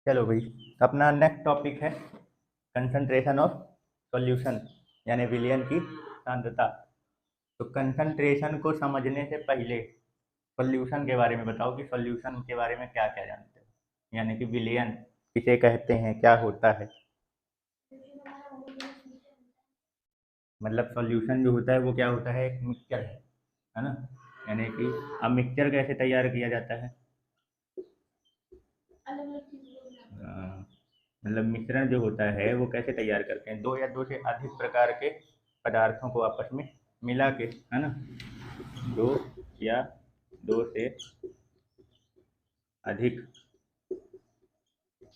चलो भाई, अपना नेक्स्ट टॉपिक है कंसंट्रेशन ऑफ सॉल्यूशन, यानी विलयन की सांद्रता। तो कंसंट्रेशन को समझने से पहले सॉल्यूशन के बारे में बताओ कि सॉल्यूशन के बारे में क्या क्या जानते हो, यानी कि विलयन किसे कहते हैं, क्या होता है। मतलब सॉल्यूशन जो होता है वो क्या होता है, एक मिक्सचर है ना। यानी कि अब मिक्सचर कैसे तैयार किया जाता है। मतलब मिश्रण जो होता है वो कैसे तैयार करते हैं, दो या दो से अधिक प्रकार के पदार्थों को आपस में मिला के, है ना। दो या दो से अधिक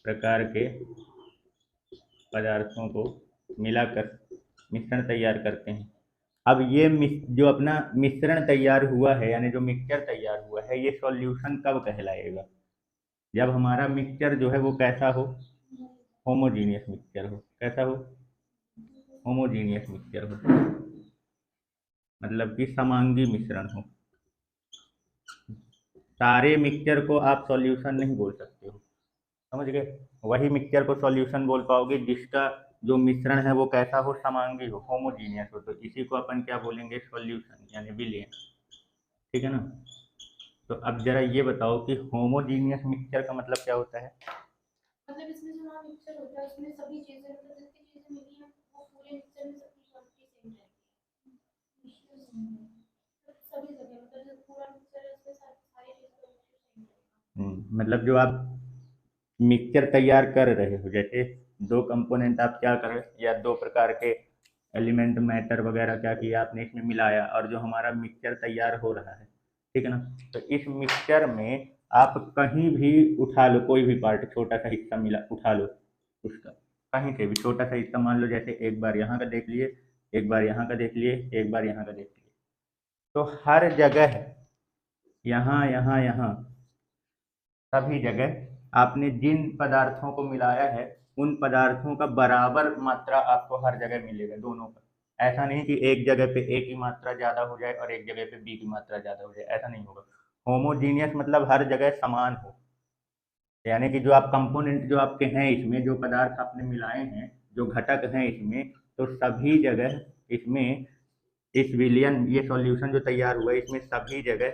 प्रकार के पदार्थों को मिलाकर मिश्रण तैयार करते हैं। अब ये जो अपना मिश्रण तैयार हुआ है, यानी जो मिक्सचर तैयार हुआ है, ये सॉल्यूशन कब कहलाएगा। जब हमारा मिक्सचर जो है वो कैसा हो, होमोजीनियस मिक्सचर हो। कैसा हो, होमोजीनियस मिक्सचर हो, मतलब कि समांगी मिश्रण हो। सारे मिक्सचर को आप सॉल्यूशन नहीं बोल सकते हो, समझ गए। वही मिक्सचर को सॉल्यूशन बोल पाओगे जिसका जो मिश्रण है वो कैसा हो, समांगी हो, होमोजीनियस हो। तो इसी को अपन क्या बोलेंगे, सॉल्यूशन यानी विलयन। ठीक है ना। तो अब जरा ये बताओ कि होमोजीनियस मिक्सचर का मतलब क्या होता है। मतलब इसमें जो हमारा मिक्सचर होता है उसमें सभी चीजें, मतलब जितनी चीजें मिली हैं वो पूरे मिक्सचर में सबकी क्वांटिटी सेम रहती है। सभी जगह मतलब जो पूरा मिक्सचर है उसमें सारी चीजों का मिक्सचर सेम रहेगा। मतलब जो आप मिक्सचर तैयार कर रहे हो, जैसे दो कंपोनेंट आप क्या कर रहे हो, या दो प्रकार के एलिमेंट मैटर वगैरह क्या किया आपने, इसमें मिलाया, और जो हमारा मिक्सचर तैयार हो रहा है, ठीक है ना। तो इस मिक्सचर में आप कहीं भी उठा लो, कोई भी पार्ट, छोटा सा हिस्सा मिला उठा लो उसका, कहीं से भी छोटा सा हिस्सा मान लो, जैसे एक बार यहाँ का देख लिए, एक बार यहाँ का देख लिए, एक बार यहाँ का देख लिए। तो हर जगह, यहाँ यहाँ यहाँ, सभी जगह आपने जिन पदार्थों को मिलाया है उन पदार्थों का बराबर मात्रा आपको हर जगह मिलेगा, दोनों का। ऐसा नहीं कि एक जगह पे ए की मात्रा ज़्यादा हो जाए और एक जगह पे बी की मात्रा ज़्यादा हो जाए, ऐसा नहीं होगा। होमोजीनियस मतलब हर जगह समान हो, यानी कि जो आप कंपोनेंट जो आपके हैं इसमें, जो पदार्थ आपने मिलाए हैं, जो घटक हैं इसमें, तो सभी जगह इसमें, इस विलियन ये सॉल्यूशन जो तैयार हुआ है इसमें सभी जगह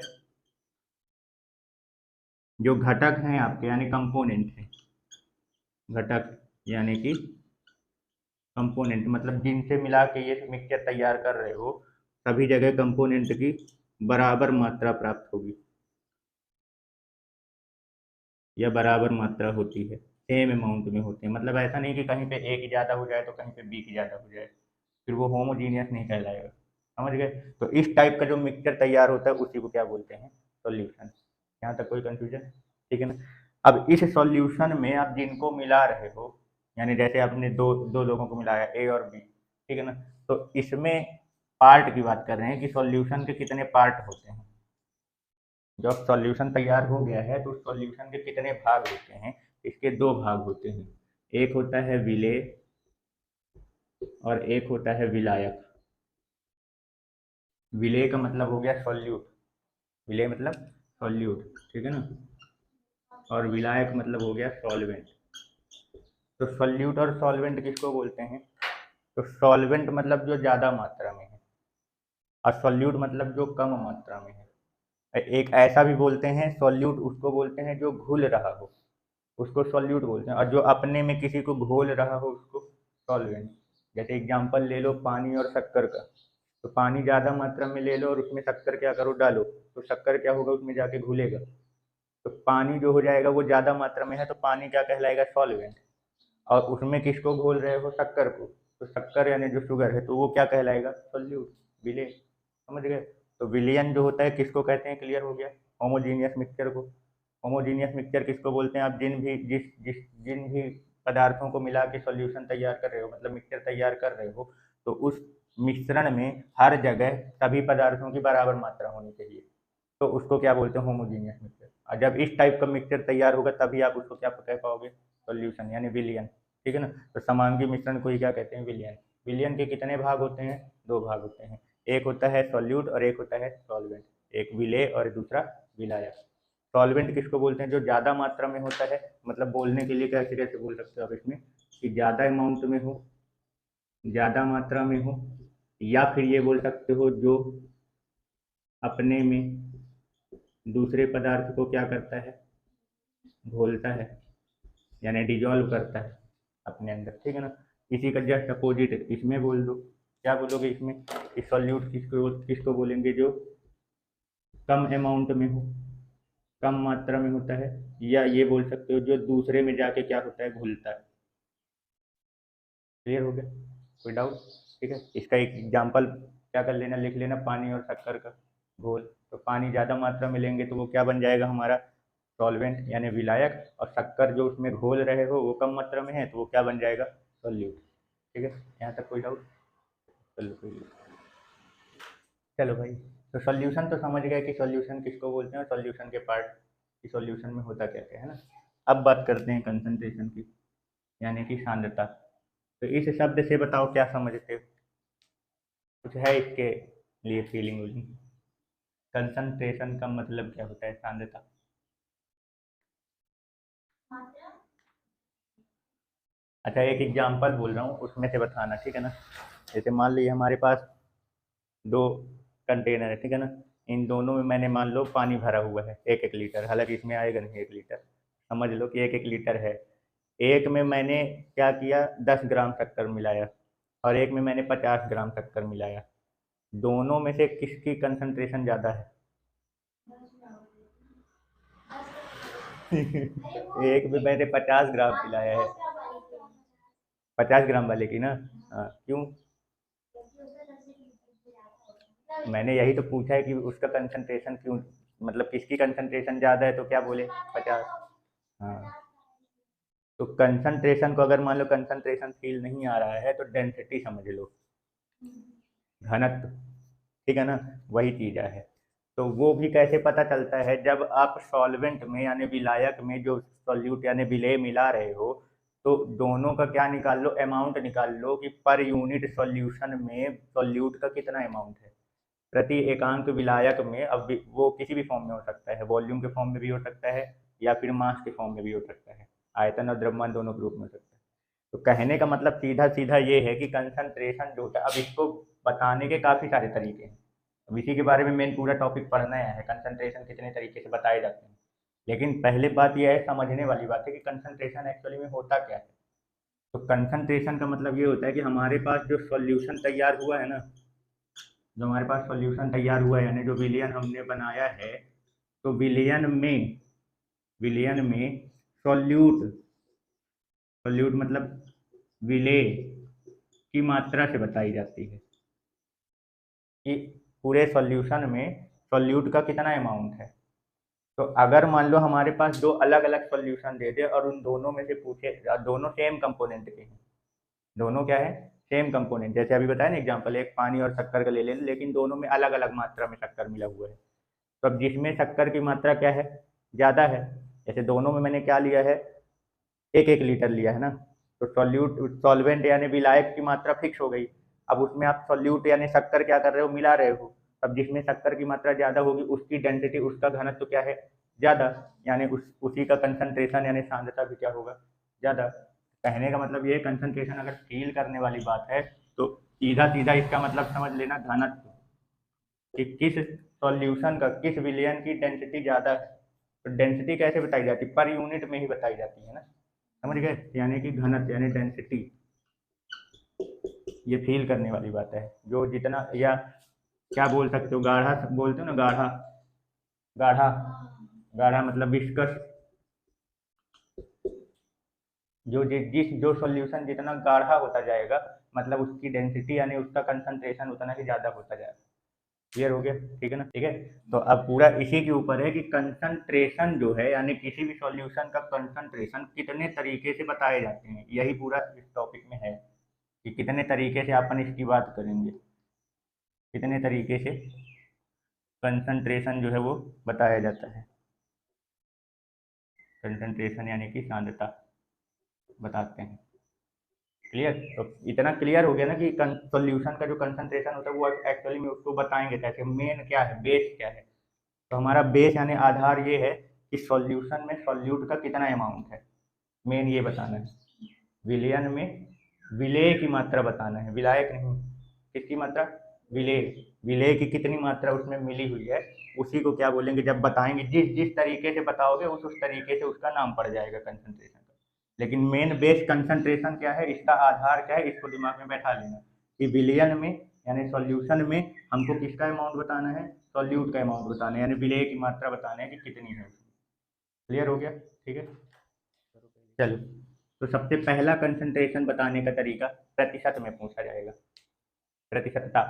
जो घटक हैं आपके, यानी कंपोनेंट हैं, घटक यानी कि कंपोनेंट, मतलब जिनसे मिला के ये मिक्सचर तैयार कर रहे हो, सभी जगह कंपोनेंट की बराबर मात्रा प्राप्त होगी, या बराबर मात्रा होती है, सेम अमाउंट में होते हैं। मतलब ऐसा नहीं कि कहीं पे ए की ज़्यादा हो जाए तो कहीं पे बी की ज़्यादा हो जाए, फिर वो होमोजीनियस नहीं कहलाएगा। समझ गए। तो इस टाइप का जो मिक्सचर तैयार होता है उसी को क्या बोलते हैं, सॉल्यूशन। यहाँ तक कोई कंफ्यूजन, ठीक है ना। अब इस सॉल्यूशन में आप जिनको मिला रहे हो, यानी जैसे आपने दो दो लोगों को मिलाया, ए और बी, ठीक है ना। तो इसमें पार्ट की बात कर रहे हैं कि सॉल्यूशन के कितने पार्ट होते हैं। जब सॉल्यूशन तैयार हो गया है तो उस सॉल्यूशन के कितने भाग होते हैं, इसके दो भाग होते हैं। एक होता है विलेय और एक होता है विलायक। विलेय का मतलब हो गया सॉल्यूट, विलेय मतलब सॉल्यूट, ठीक है ना। और विलायक मतलब हो गया सॉल्वेंट। तो सॉल्यूट और सॉल्वेंट किसको बोलते हैं, तो सॉल्वेंट मतलब जो ज़्यादा मात्रा में है, और सॉल्यूट मतलब जो कम मात्रा में है। एक ऐसा भी बोलते हैं, सॉल्यूट उसको बोलते हैं जो घुल रहा हो, उसको सॉल्यूट बोलते हैं। और जो अपने में किसी को घोल रहा हो उसको सॉल्वेंट। जैसे एग्जांपल ले लो पानी और शक्कर का। तो पानी ज़्यादा मात्रा में ले लो और उसमें शक्कर क्या करो, डालो, तो शक्कर क्या होगा, उसमें जाके घुलेगा। तो पानी जो हो जाएगा वो ज़्यादा मात्रा में है, तो पानी क्या कहलाएगा, सॉल्वेंट। और उसमें किसको घोल रहे हो, शक्कर को, तो शक्कर यानी जो शुगर है, तो वो क्या कहलाएगा, सॉल्यूट, विलेय। समझ गए। तो विलियन जो होता है किसको कहते हैं, क्लियर हो गया, होमोजीनियस मिक्सचर को। होमोजीनियस मिक्सचर किसको बोलते हैं, आप जिन भी पदार्थों को मिला के सॉल्यूशन तैयार कर रहे हो, मतलब मिक्सचर तैयार कर रहे हो, तो उस मिश्रण में हर जगह सभी पदार्थों की बराबर मात्रा होनी चाहिए, तो उसको क्या बोलते हैं, होमोजीनियस मिक्सचर। और जब इस टाइप का मिक्सचर तैयार होगा तभी आप उसको क्या कह पाओगे, सॉल्यूशन यानी विलियन। ठीक है ना। तो समांगी मिश्रण को ही क्या कहते हैं, विलियन। विलियन के कितने भाग होते हैं, दो भाग होते हैं। एक होता है सॉल्यूट और एक होता है सॉल्वेंट, एक विलेय और दूसरा विलायक। सॉल्वेंट किसको बोलते हैं? जो ज़्यादा मात्रा में होता है, मतलब बोलने के लिए कैसे कैसे बोल सकते हो आप इसमें कि ज़्यादा अमाउंट में हो, ज़्यादा मात्रा में हो, या फिर ये बोल सकते हो जो अपने में दूसरे पदार्थ को क्या करता है, घोलता है, यानी डिजॉल्व करता है अपने अंदर, ठीक है ना। इसी का जस्ट अपोजिट इसमें बोल दो, क्या बोलोगे इसमें? इस सॉल्यूट किसको किसको बोलेंगे? जो कम अमाउंट में हो, कम मात्रा में होता है, या ये बोल सकते हो जो दूसरे में जाके क्या होता है, घुलता है। क्लियर हो गया? कोई डाउट? ठीक है, इसका एक एग्जाम्पल क्या कर लेना, लिख लेना, पानी और शक्कर का घोल। तो पानी ज़्यादा मात्रा में लेंगे तो वो क्या बन जाएगा हमारा? सॉल्वेंट यानी विलायक। और शक्कर जो उसमें घोल रहे हो वो कम मात्रा में है तो वो क्या बन जाएगा? सॉल्यूट। ठीक है, यहाँ तक कोई डाउट? चलो कोई, चलो भाई, तो सॉल्यूशन तो समझ गए कि सॉल्यूशन किसको बोलते हैं और सॉल्यूशन के पार्ट की सॉल्यूशन में होता क्या क्या है ना। अब बात करते हैं कंसंट्रेशन की, यानी कि सांद्रता। तो इस शब्द से बताओ क्या समझते हो? कुछ है इसके लिए फीलिंग व्हीलिंग? कंसंट्रेशन का मतलब क्या होता है? सांद्रता। अच्छा, एक एग्जांपल बोल रहा हूँ उसमें से बताना, ठीक है ना। जैसे मान लीजिए हमारे पास दो कंटेनर है, ठीक है ना। इन दोनों में मैंने मान लो पानी भरा हुआ है 1-1 लीटर, हालांकि इसमें आएगा नहीं 1 लीटर, समझ लो कि 1-1 लीटर है। एक में मैंने क्या किया, 10 ग्राम शक्कर मिलाया, और एक में मैंने 50 ग्राम शक्कर मिलाया। दोनों में से किसकी कंसंट्रेशन ज़्यादा है? एक में मैंने 50 ग्राम मिलाया है, 50 ग्राम वाले की ना। हाँ, क्यों? मैंने यही तो पूछा है कि उसका कंसंट्रेशन क्यों, मतलब किसकी कंसंट्रेशन ज़्यादा है तो क्या बोले? 50। हाँ, तो कंसंट्रेशन को अगर मान लो कंसंट्रेशन फील नहीं आ रहा है तो डेंसिटी समझ लो, घनत्व, ठीक है ना। वही चीज़ है। तो वो भी कैसे पता चलता है? जब आप सॉल्वेंट में यानी विलायक में जो सॉल्यूट यानी विलेय मिला रहे हो, तो दोनों का क्या निकाल लो, अमाउंट निकाल लो कि पर यूनिट सॉल्यूशन में सॉल्यूट का कितना अमाउंट है प्रति एकांक विलायक में। अब वो किसी भी फॉर्म में हो सकता है, वॉल्यूम के फॉर्म में भी हो सकता है या फिर मास के फॉर्म में भी हो सकता है, आयतन और द्रव्यमान दोनों के रूप में हो सकता है। तो कहने का मतलब सीधा सीधा ये है कि कंसंट्रेशन जो है, अब इसको बताने के काफ़ी सारे तरीके हैं। अब इसी के बारे में मेन पूरा टॉपिक पढ़ना है, कंसंट्रेशन कितने तरीके से बताए जाते हैं। लेकिन पहले बात यह है, समझने वाली बात है कि कंसंट्रेशन एक्चुअली में होता क्या है। तो कंसंट्रेशन का मतलब ये होता है कि हमारे पास जो सॉल्यूशन तैयार हुआ है ना, जो हमारे पास सॉल्यूशन तैयार हुआ है यानी जो विलयन हमने बनाया है, तो विलयन में सॉल्यूट, सॉल्यूट मतलब विलेय की मात्रा से बताई जाती है कि पूरे सॉल्यूशन में सॉल्यूट का कितना अमाउंट है। तो अगर मान लो हमारे पास दो अलग अलग सॉल्यूशन दे दे और उन दोनों में से पूछे, दोनों सेम कंपोनेंट के हैं, दोनों क्या है, सेम कंपोनेंट, जैसे अभी बताया ना एग्जांपल, एक पानी और शक्कर का ले लें, लेकिन दोनों में अलग अलग मात्रा में शक्कर मिला हुआ है। तो अब जिसमें शक्कर की मात्रा क्या है, ज़्यादा है, जैसे दोनों में मैंने क्या लिया है, 1-1 लीटर लिया है ना, तो सॉल्यूट सॉल्वेंट यानी विलायक की मात्रा फिक्स हो गई। अब उसमें आप सॉल्यूट यानी शक्कर क्या कर रहे हो, मिला रहे हो। अब जिसमें शक्कर की मात्रा ज़्यादा होगी उसकी डेंसिटी, उसका घनत्व तो क्या है, ज़्यादा, यानी उसी का कंसंट्रेशन यानी सांद्रता भी क्या होगा, ज़्यादा। कहने का मतलब ये, कंसंट्रेशन अगर फील करने वाली बात है तो सीधा सीधा इसका मतलब समझ लेना घनत्व, कि किस सॉल्यूशन का, किस विलयन की डेंसिटी ज़्यादा है। तो डेंसिटी कैसे बताई जाती है? पर यूनिट में ही बताई जाती है ना, समझ गए, यानी कि घनत्व यानी डेंसिटी। ये फील करने वाली बात है, जो जितना, या क्या बोल सकते हो, गाढ़ा बोलते हो ना, गाढ़ा, गाढ़ा, गाढ़ा मतलब विस्कस। जो सॉल्यूशन जितना गाढ़ा होता जाएगा, मतलब उसकी डेंसिटी यानी उसका कंसंट्रेशन उतना ही ज़्यादा होता जाएगा। क्लियर हो गया? ठीक है ना, ठीक है। तो अब पूरा इसी के ऊपर है कि कंसंट्रेशन जो है, यानी किसी भी सॉल्यूशन का कंसंट्रेशन कितने तरीके से बताए जाते हैं, यही पूरा इस टॉपिक में है कि कितने तरीके से अपन इसकी बात करेंगे, कितने तरीके से कंसंट्रेशन जो है वो बताया जाता है। कंसंट्रेशन यानी कि सांद्रता बताते हैं। क्लियर? तो इतना क्लियर हो गया ना कि सॉल्यूशन का जो कंसंट्रेशन होता है वो एक्चुअली में उसको बताएंगे कैसे, मेन क्या है, बेस क्या है। तो हमारा बेस यानी आधार ये है कि सॉल्यूशन में सॉल्यूट का कितना अमाउंट है, मेन ये बताना है। विलयन में विलेय की मात्रा बताना है, विलायक नहीं, किसकी मात्रा, विलेय, विलेय की कितनी मात्रा उसमें मिली हुई है, उसी को क्या बोलेंगे, जब बताएंगे जिस जिस तरीके से बताओगे उस तरीके से उसका नाम पड़ जाएगा कंसंट्रेशन का। लेकिन मेन बेस कंसंट्रेशन क्या है, इसका आधार क्या है, इसको दिमाग में बैठा लेना कि विलयन में यानी सॉल्यूशन में हमको किसका अमाउंट बताना है, सॉल्यूट का अमाउंट बताना है, यानी विलेय की मात्रा बताना है कि कितनी है। क्लियर हो गया, ठीक है। चलो, तो सबसे पहला कंसंट्रेशन बताने का तरीका प्रतिशत में पूछा जाएगा। प्रतिशतता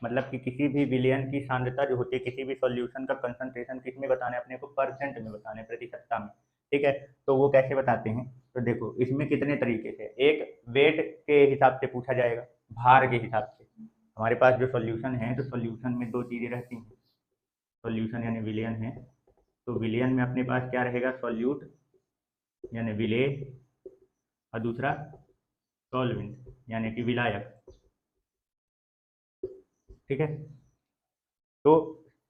मतलब कि किसी भी विलयन की सांद्रता जो होती है, किसी भी सॉल्यूशन का कंसंट्रेशन किस में बताना है, अपने को परसेंट में बताना है, प्रतिशतता में, ठीक है। तो वो कैसे बताते हैं, तो देखो इसमें कितने तरीके से, एक वेट के हिसाब से पूछा जाएगा, भार के हिसाब से। हमारे पास जो सॉल्यूशन है, तो सॉल्यूशन में दो चीज़ें रहती हैं, सॉल्यूशन यानी विलयन है, तो विलयन में अपने पास क्या रहेगा, सॉल्यूट यानी विलेय, और दूसरा सॉल्वेंट यानी कि विलायक, ठीक है। तो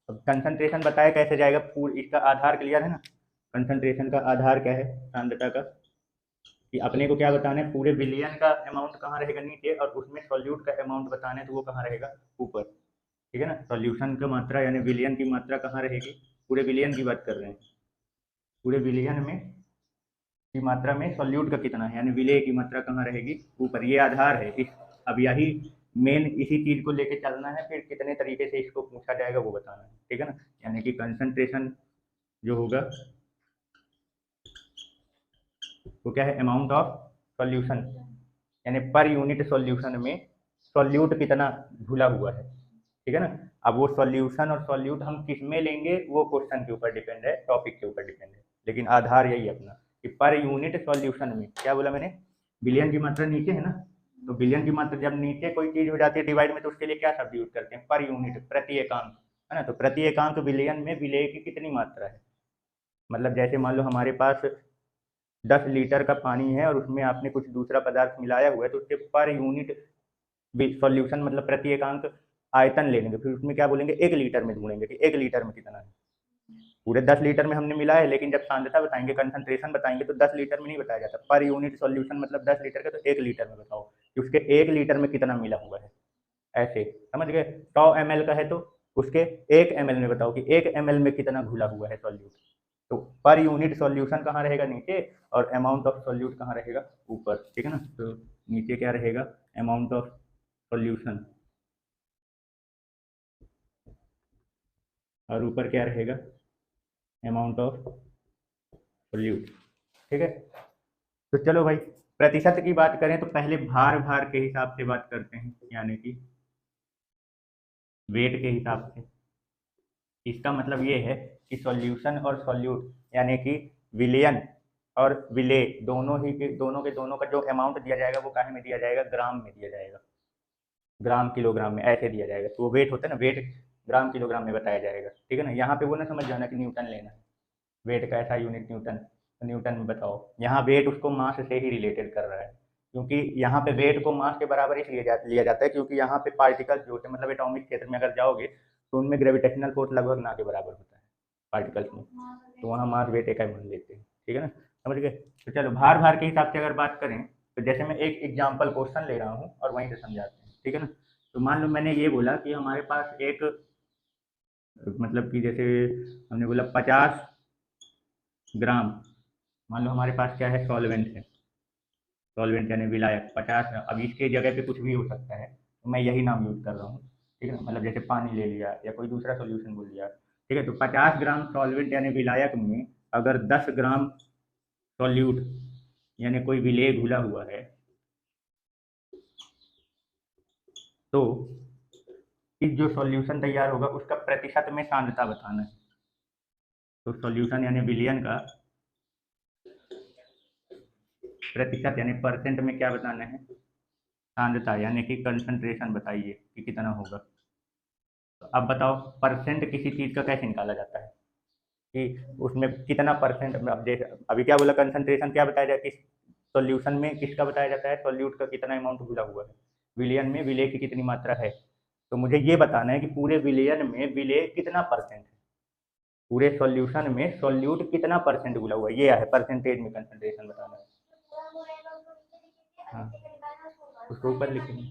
कंसंट्रेशन बताया कैसे जाएगा, पूरी इसका आधार क्लियर है ना, कंसंट्रेशन का आधार क्या है, सांद्रता का, कि अपने को क्या बताना है, पूरे विलियन का अमाउंट कहाँ रहेगा, नीचे, और उसमें सॉल्यूट का अमाउंट बताना है, तो वो कहाँ रहेगा, ऊपर, ठीक है ना। सॉल्यूशन का मात्रा यानी विलियन की मात्रा कहाँ रहेगी, पूरे विलियन की बात कर रहे हैं, पूरे विलियन में की मात्रा में सॉल्यूट का कितना है, यानी विलेय की मात्रा कहाँ रहेगी, ऊपर, ये आधार है। इस अब यही मेन इसी चीज को लेके चलना है, फिर कितने तरीके से इसको पूछा जाएगा वो बताना है, ठीक है ना। यानी कि कंसंट्रेशन जो होगा वो क्या है, अमाउंट ऑफ सॉल्यूशन, यानी पर यूनिट सॉल्यूशन में सॉल्यूट कितना घुला हुआ है, ठीक है ना। अब वो सॉल्यूशन और सॉल्यूट हम किस में लेंगे वो क्वेश्चन के ऊपर डिपेंड है, टॉपिक के ऊपर डिपेंड है, लेकिन आधार यही है अपना कि पर यूनिट सॉल्यूशन में, क्या बोला मैंने, बिलियन की मात्रा नीचे है ना, तो बिलियन की मात्रा जब नीचे कोई चीज हो जाती है डिवाइड में, तो उसके लिए क्या शब्द यूज करते हैं, पर यूनिट, प्रति एकांक, है ना। तो प्रति एकांक बिलियन में विलेय की कितनी मात्रा है, मतलब जैसे मान लो हमारे पास 10 लीटर का पानी है और उसमें आपने कुछ दूसरा पदार्थ मिलाया हुआ है, तो उसके पर यूनिट सॉल्यूशन मतलब प्रति एकांक आयतन ले लेंगे, फिर उसमें क्या बोलेंगे, 1 लीटर में ढूंढेंगे कि 1 लीटर में कितना है। पूरे 10 लीटर में हमने मिला है, लेकिन जब सांद्रता बताएंगे, कंसंट्रेशन बताएंगे, तो 10 लीटर में नहीं बताया जाता, पर यूनिट सॉल्यूशन मतलब 10 लीटर का, तो 1 लीटर में बताओ कि उसके 1 लीटर में कितना मिला हुआ है, ऐसे समझ गए। 100 ml का है तो उसके 1 ml में बताओ कि 1 ml में कितना घुला हुआ है सॉल्यूट। तो पर यूनिट सॉल्यूशन कहाँ रहेगा, नीचे, और अमाउंट ऑफ सॉल्यूट कहाँ रहेगा, ऊपर, ठीक है ना। तो नीचे क्या रहेगा, अमाउंट ऑफ सॉल्यूशन, और ऊपर क्या रहेगा, अमाउंट ऑफ सॉल्यूट, ठीक है। तो चलो भाई, प्रतिशत की बात करें तो पहले भार भार के हिसाब से बात करते हैं, यानी कि वेट के हिसाब से। इसका मतलब ये है कि सॉल्यूशन और सॉल्यूट यानी कि विलयन और विलेय दोनों का जो अमाउंट दिया जाएगा वो काहे में दिया जाएगा, ग्राम में दिया जाएगा, ग्राम किलोग्राम में ऐसे दिया जाएगा। तो वो वेट होता है ना, वेट ग्राम किलोग्राम में बताया जाएगा, ठीक है ना। यहाँ पे वो ना समझ जाना कि न्यूटन लेना है, वेट का ऐसा यूनिट न्यूटन, तो न्यूटन में बताओ, यहाँ वेट उसको मास से ही रिलेटेड कर रहा है, क्योंकि यहाँ पे वेट को मास के बराबर ही लिया जाता है, क्योंकि यहाँ पे पार्टिकल्स जो होते हैं, मतलब एटॉमिक क्षेत्र में अगर जाओगे तो उनमें ग्रेविटेशनल फोर्स लगभग ना के बराबर होता है पार्टिकल्स में, तो वहाँ मास वेट एक मान लेते हैं, ठीक है ना, समझ गए। तो चलो भार भार के हिसाब से अगर बात करें, तो जैसे मैं एक एग्जाम्पल क्वेश्चन ले रहा हूँ और वहीं से समझाते हैं, ठीक है ना। तो मान लो मैंने ये बोला कि हमारे पास एक, मतलब कि जैसे हमने बोला 50 ग्राम, मान लो हमारे पास क्या है, सॉल्वेंट है, सॉल्वेंट यानी विलायक 50, अब इसके जगह पे कुछ भी हो सकता है, तो मैं यही नाम यूज कर रहा हूँ, ठीक है ना। मतलब जैसे पानी ले लिया या कोई दूसरा सोल्यूशन बोल दिया, ठीक है। तो 50 ग्राम सॉल्वेंट यानी विलायक में अगर 10 ग्राम सॉल्यूट यानी कोई विलेय घुला हुआ है, तो इस जो सॉल्यूशन तैयार होगा उसका प्रतिशत में सांद्रता बताना है। तो सॉल्यूशन यानी विलियन का प्रतिशत यानी परसेंट में क्या बताना है, सांद्रता यानी कि कंसंट्रेशन बताइए कि कितना होगा। तो अब बताओ परसेंट किसी चीज़ का कैसे निकाला जाता है, कि उसमें कितना परसेंट, अब जैसे अभी क्या बोला, कंसंट्रेशन क्या बताया जाए, किस सॉल्यूशन में किसका बताया जाता है, सॉल्यूट का कितना अमाउंट घुला हुआ है, विलियन में विलेय की कितनी मात्रा है। तो मुझे ये बताना है कि पूरे विलियन में विलेय कितना परसेंट है, पूरे सॉल्यूशन में सॉल्यूट कितना परसेंट घुला हुआ है, ये है परसेंटेज में कंसंट्रेशन बताना है। हाँ, उसको ऊपर लिखेंगे।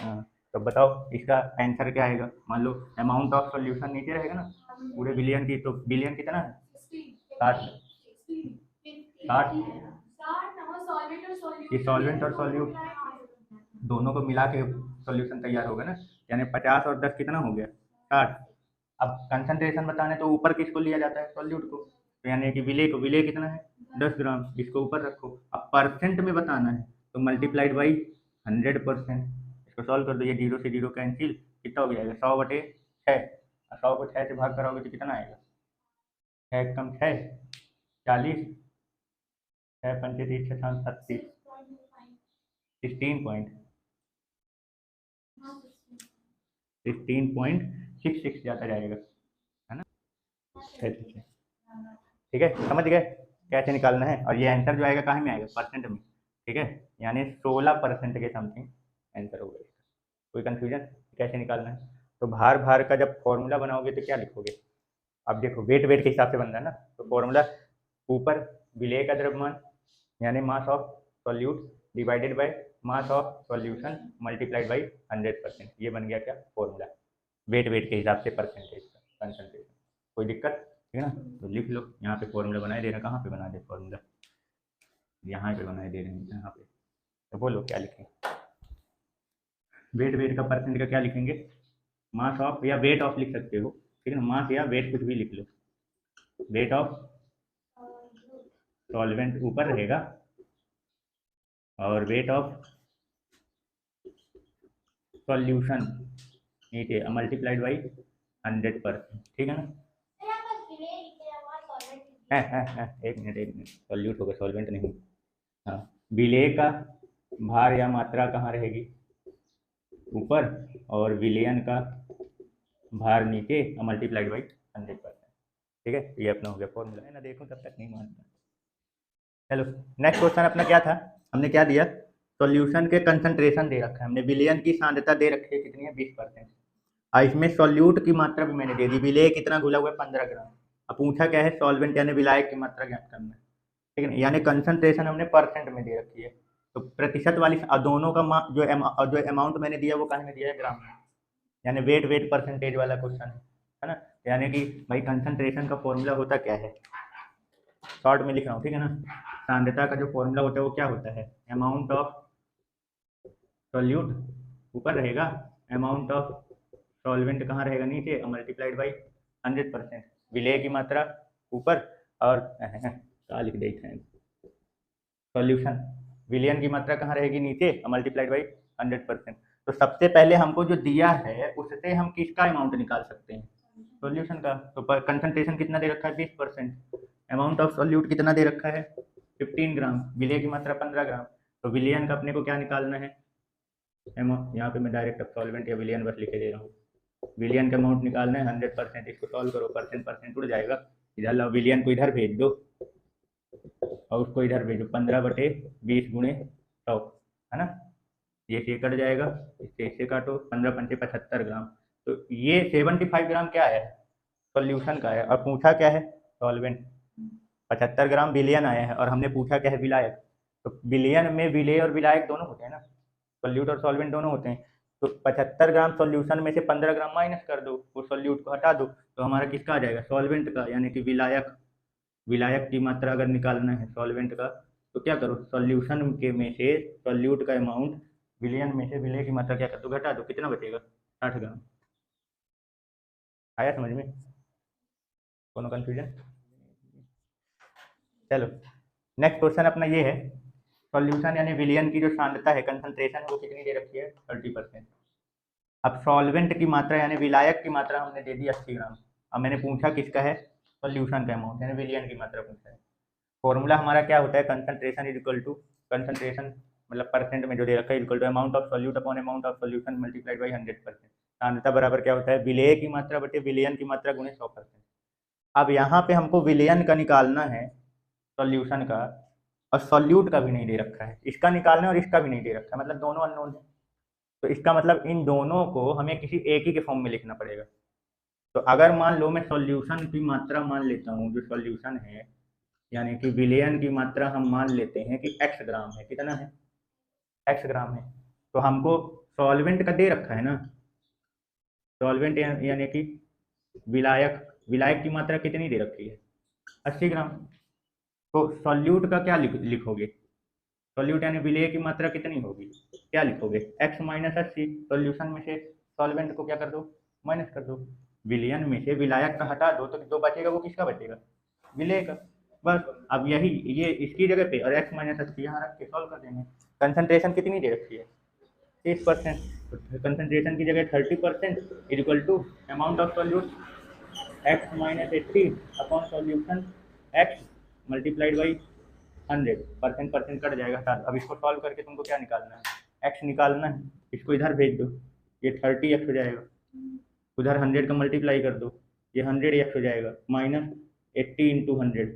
हाँ, तो बताओ इसका आंसर क्या आएगा। मान लो अमाउंट ऑफ सॉल्यूशन नीचे रहेगा ना पूरे बिलियन की, तो बिलियन कितना है 60। 60 ये सॉल्वेंट और सॉल्यूट दोनों को मिला के सॉल्यूशन तैयार होगा ना, यानी 50 और 10 कितना हो गया 60। अब कंसंट्रेशन बताने तो ऊपर किसको लिया जाता है सॉल्यूट को, तो यानी कि विले कितना है 10 ग्राम, इसको ऊपर रखो। अब परसेंट में बताना है तो मल्टीप्लाइड बाई 100%। इसको सॉल्व कर दो, ये 0 से 0 कैंसिल, कितना हो जाएगा 100/6। 100 को 6 से भाग कराओगे तो कितना आएगा 6 कम 6 40, 6 पंचे 30 6 30 16.66 जाता जाएगा, है ना। ठीक है, समझ गए कैसे निकालना है। और ये आंसर जो आएगा कहाँ में आएगा परसेंट में, ठीक है, यानी 16% के समथिंग आंसर होगा इसका। कोई कंफ्यूजन कैसे निकालना है। तो भार भार का जब फॉर्मूला बनाओगे तो क्या लिखोगे, अब देखो वेट वेट के हिसाब से बन रहा है ना, तो फॉर्मूला ऊपर विलेय का द्रव्यमान यानी mass of solute divided by mass of solution multiplied by 100%, ये बन गया क्या फॉर्मूला वेट वेट के हिसाब से परसेंटेज का कंसंट्रेशन। कोई दिक्कत, ठीक है ना। तो लिख लो, यहाँ पे फॉर्मूला बनाए दे रहे हैं, कहाँ पे बना दे फॉर्मूला, यहाँ पे बनाए दे रहे हैं, यहाँ पे। तो बोलो क्या लिखें, वेट वेट का परसेंट का क्या लिखेंगे, मास ऑफ या वेट ऑफ लिख सकते हो, ठीक है ना, मास या वेट कुछ भी लिख लो। वेट ऑफ सॉल्वेंट ऊपर रहेगा और वेट ऑफ सॉल्यूशन नीचे मल्टीप्लाइड बाई 100%, ठीक है ना। एक मिनट सॉल्यूट होगा सॉल्वेंट नहीं। हाँ, विलेय का भार या मात्रा कहाँ रहेगी ऊपर और विलयन का भार नीचे मल्टीप्लाइड बाई 100%, ठीक है। ये अपना हो गया फॉर्मूला, है ना। देखो तब तक नहीं मानता। चलो नेक्स्ट क्वेश्चन अपना क्या था, हमने क्या दिया, सॉल्यूशन के कंसंट्रेशन दे रखा है हमने, विलयन की सांद्रता दे रखी है कितनी है 20%। और इसमें सॉल्यूट की मात्रा भी मैंने दे दी, विलेय कितना घुला हुआ है 15 ग्राम। अब पूछा क्या है सॉल्वेंट यानी विलायक की मात्रा ज्ञात करना है, ठीक है, यानी कंसंट्रेशन हमने परसेंट में दे रखी है। तो प्रतिशत वाली दोनों का जो अमाउंट मैंने दिया वो कहाँ में दिया है ग्राम में, यानी वेट वेट परसेंटेज वाला क्वेश्चन है ना। यानी कि भाई कंसंट्रेशन का फॉर्मूला होता क्या है, शॉर्ट में लिख रहा हूँ, ठीक है ना। सांद्रता का जो फॉर्मूला होता है वो क्या होता है, अमाउंट ऑफ सॉल्यूट ऊपर रहेगा, अमाउंट ऑफ सॉल्वेंट कहाँ रहेगा नीचे, मल्टीप्लाइड बाई 100%। विलेय की मात्रा ऊपर और क्या लिख देते हैं सॉल्यूशन, विलयन की मात्रा कहाँ रहेगी नीचे मल्टीप्लाइड बाई 100%। तो सबसे पहले हमको जो दिया है उससे हम किसका अमाउंट निकाल सकते हैं सॉल्यूशन का। तो कंसंट्रेशन कितना दे रखा है 20%, अमाउंट ऑफ सॉल्यूट कितना दे रखा है 15 ग्राम, विलय की मात्रा 15 ग्राम। तो विलयन का अपने को क्या निकालना है, यहाँ पे मैं डायरेक्ट सॉल्वेंट या विलयन बस लिखे दे रहा हूँ। विलयन का अमाउंट निकालना है 100%, इसको सॉल्व करो, परसेंट परसेंट उड़ जाएगा, इधर लो विलयन को इधर भेज दो और उसको इधर भेजो 15/20 गुणे 100, है ना। ये से कट जाएगा, इससे काटो, 15 पंचे 75 ग्राम। तो ये 75 ग्राम क्या है सॉल्यूशन का है, और पूछा क्या है सॉल्वेंट। 75 ग्राम विलयन आया है और हमने पूछा क्या है विलायक। तो विलयन में विलेय और विलायक दोनों होते हैं ना, सॉल्यूट और सॉल्वेंट दोनों होते हैं। तो 75 ग्राम सॉल्यूशन में से 15 ग्राम माइनस कर दो, वो सॉल्यूट को हटा दो, तो हमारा किसका आ जाएगा सॉल्वेंट का, यानी कि विलायक। विलायक की मात्रा अगर निकालना है सॉल्वेंट का तो क्या करो, सॉल्यूशन के में से सॉल्यूट का अमाउंट विलयन में से विलय की मात्रा क्या कर दो घटा दो, कितना बचेगा 60 ग्राम। आया समझ में, कोनो कंफ्यूजन। चलो नेक्स्ट क्वेश्चन अपना ये है, सॉल्यूशन यानी विलयन की जो सांद्रता है कंसंट्रेशन है वो कितनी दे रखी है 30%। अब सॉल्वेंट की मात्रा यानी विलायक की मात्रा हमने दे दी 80 ग्राम। अब मैंने पूछा किसका है सॉल्यूशन का अमाउंट यानी विलयन की मात्रा पूछा है। फॉर्मूला हमारा क्या होता है, concentration is equal to concentration मतलब परसेंट में जो दे रखा है equal to amount of solute upon amount of solution multiplied by 100%। सांद्रता बराबर क्या होता है विलेय की मात्रा बटे विलयन की मात्रा गुणे 100%। अब यहाँ पे हमको विलयन का निकालना है सॉल्यूशन का, और सॉल्यूट का भी नहीं दे रखा है, इसका निकालना है और इसका भी नहीं दे रखा है, मतलब दोनों अननोन है। तो इसका मतलब इन दोनों को हमें किसी एक ही के फॉर्म में लिखना पड़ेगा, तो अगर मान लो मैं सॉल्यूशन की मात्रा मान लेता हूँ, जो सॉल्यूशन है यानी कि विलयन की मात्रा हम मान लेते हैं कि x ग्राम है। कितना है? x ग्राम है। तो हमको सॉल्वेंट का दे रखा है ना, सॉल्वेंट यानी कि विलायक, विलायक की मात्रा कितनी दे रखी है? 80 ग्राम। तो सॉल्यूट का क्या लिखोगे? सॉल्यूट यानी विलेय की मात्रा कितनी होगी? क्या लिखोगे? x minus 80। सॉल्यूशन में से सॉल्वेंट को क्या कर दो? माइनस कर दो। विलयन में से विलायक का हटा दो तो जो बचेगा वो किसका बचेगा? विलेय का। बस अब यही ये इसकी जगह पे और x माइनस 80 यहाँ रख के सॉल्व कर देंगे। कंसंट्रेशन कितनी दे रखी है? 30%। कंसंट्रेशन की जगह 30% equal to amount of solute x minus 80 upon solution x multiplied by 100। Percent percent cut जाएगा हटा दो। अब इसको सॉल्व करके तुमको क्या निकालना है? x निकालना है। इसको इधर भेज दो, ये 30x हो जाएगा। उधर 100 का मल्टीप्लाई कर दो, ये 100x हो जाएगा। माइनस 80 इंटू 100,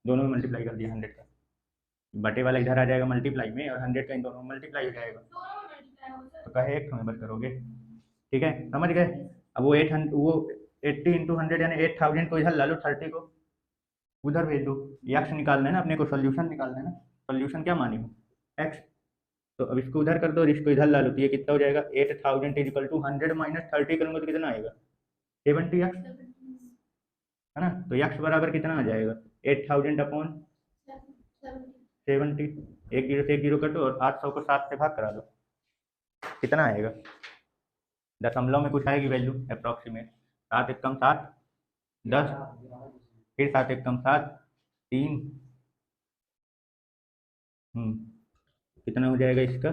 दोनों में मल्टीप्लाई कर दिया 100 का, बटे वाला इधर आ जाएगा मल्टीप्लाई में और 100 का इन दोनों में मल्टीप्लाई हो जाएगा। तो कहे एक नंबर करोगे। ठीक है, समझ गए? अब वो 80 इंटू 100 यानी 8000 को इधर ला लो, 30 को उधर भेज दो। यक्स निकालना है ना अपने को, सोल्यूशन निकालना है ना। सोल्यूशन क्या मानी हो? एक्स। तो अब इसको उधर कर दो और इसको इधर ला लो, तो ये कितना हो जाएगा? 8000 इज इक्वल टू 100 माइनस 30 करूंगा तो कितना आएगा? 70x, है ना। तो यक्स बराबर कितना आ जाएगा? 8000 अपॉन 70। एक जीरो से एक जीरो कटो और 800 को 7 से भाग करा दो, कितना आएगा? दशमलव में कुछ आएगी वैल्यू अप्रॉक्सीमेट। 7 एक कम 7, 10, फिर 7 एक कम 7, 3। कितना हो जाएगा इसका?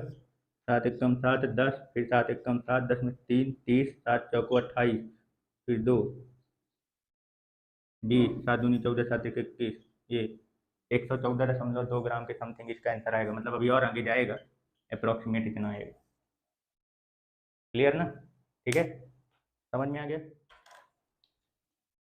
7 एक कम 7, 10, फिर 7 एक कम 7, 10 में 3, 30, 7 चौको 28, फिर 2, 20, 7 दूनी 14, 7 एक 21। ये 114.2 ग्राम के समथिंग इसका आंसर आएगा। मतलब अभी और आगे जाएगा, अप्रॉक्सीमेट इतना आएगा। क्लियर ना? ठीक है, समझ में आ गया?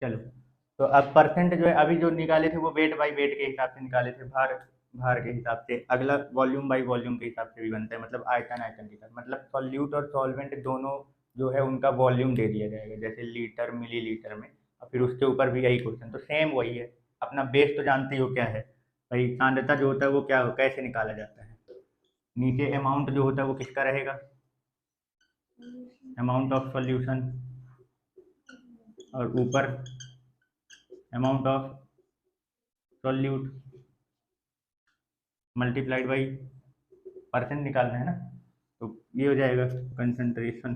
चलो, तो अब परसेंट जो है अभी जो निकाले थे वो वेट बाई वेट के हिसाब से निकाले थे, भार भार के हिसाब से। अगला वॉल्यूम बाई वॉल्यूम के हिसाब से भी बनता है, मतलब आयतन आयतन के साथ। मतलब सॉल्यूट और सॉल्वेंट दोनों जो है उनका वॉल्यूम दे दिया जाएगा, जैसे लीटर मिलीलीटर में, और फिर उसके ऊपर भी यही क्वेश्चन। तो सेम वही है, अपना बेस तो जानते ही हो क्या है भाई। सांद्रता जो होता है वो क्या हो, कैसे निकाला जाता है? नीचे अमाउंट जो होता है वो किसका रहेगा? अमाउंट ऑफ सॉल्यूशन, और ऊपर amount of solute multiplied by percent निकालना है ना। तो ये हो जाएगा कंसंट्रेशन।